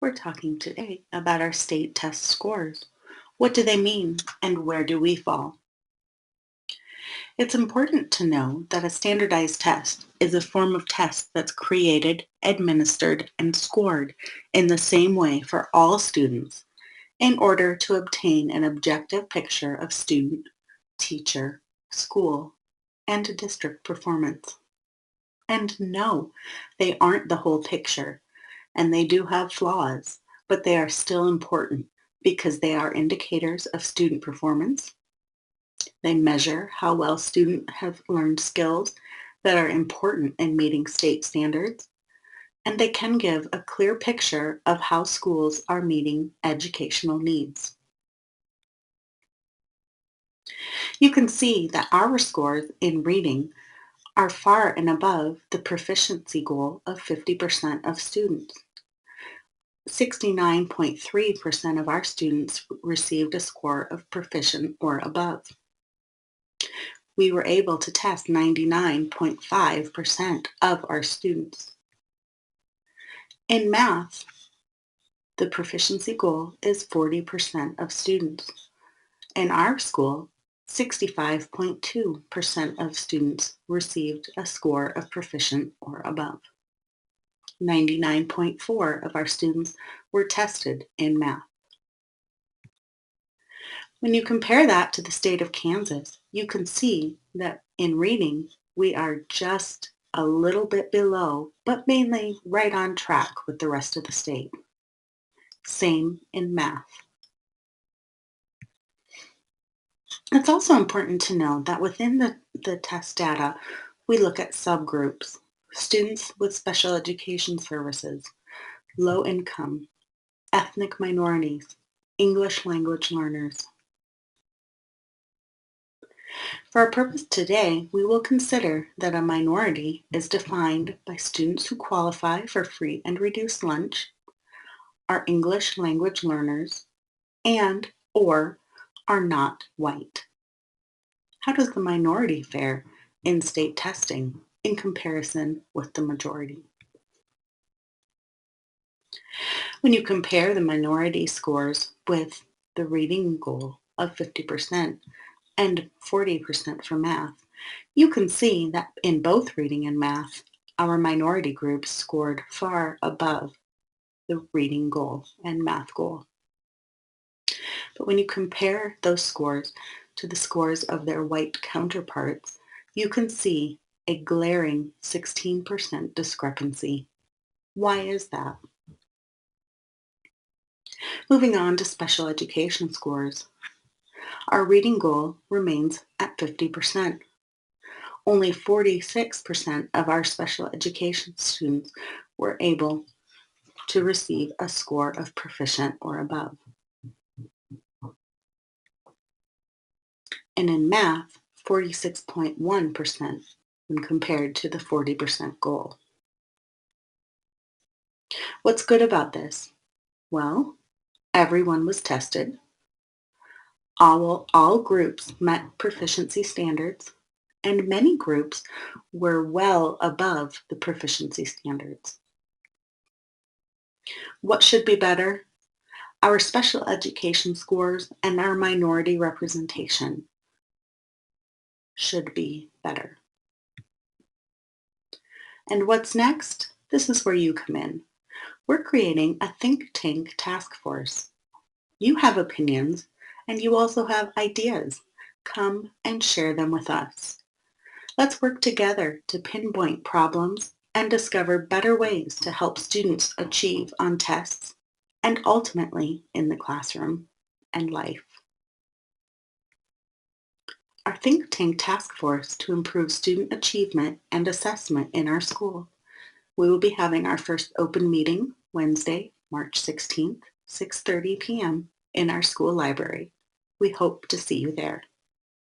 We're talking today about our state test scores. What do they mean and where do we fall? It's important to know that a standardized test is a form of test that's created, administered, and scored in the same way for all students in order to obtain an objective picture of student, teacher, school, and district performance. And no, they aren't the whole picture, and they do have flaws, but they are still important because they are indicators of student performance. They measure how well students have learned skills that are important in meeting state standards, and they can give a clear picture of how schools are meeting educational needs. You can see that our scores in reading are far and above the proficiency goal of 50% of students. 69.3% of our students received a score of proficient or above. We were able to test 99.5% of our students. In math, the proficiency goal is 40% of students. In our school, 65.2% of students received a score of proficient or above. 99.4% of our students were tested in math. When you compare that to the state of Kansas, you can see that in reading, we are just a little bit below, but mainly right on track with the rest of the state. Same in math. It's also important to know that within the test data, we look at subgroups: students with special education services, low income, ethnic minorities, English language learners. For our purpose today, we will consider that a minority is defined by students who qualify for free and reduced lunch, are English language learners, and or are not white. How does the minority fare in state testing in comparison with the majority? When you compare the minority scores with the reading goal of 50% and 40% for math, you can see that in both reading and math, our minority groups scored far above the reading goal and math goal. But when you compare those scores to the scores of their white counterparts, you can see a glaring 16% discrepancy. Why is that? Moving on to special education scores. Our reading goal remains at 50%. Only 46% of our special education students were able to receive a score of proficient or above. And in math, 46.1% when compared to the 40% goal. What's good about this? Well, everyone was tested. All groups met proficiency standards, and many groups were well above the proficiency standards. What should be better? Our special education scores and our minority representation should be better. And what's next? This is where you come in. We're creating a think tank task force. You have opinions and you also have ideas. Come and share them with us. Let's work together to pinpoint problems and discover better ways to help students achieve on tests and ultimately in the classroom and life. Our think tank task force to improve student achievement and assessment in our school. We will be having our first open meeting Wednesday, March 16th, 6:30 p.m. in our school library. We hope to see you there.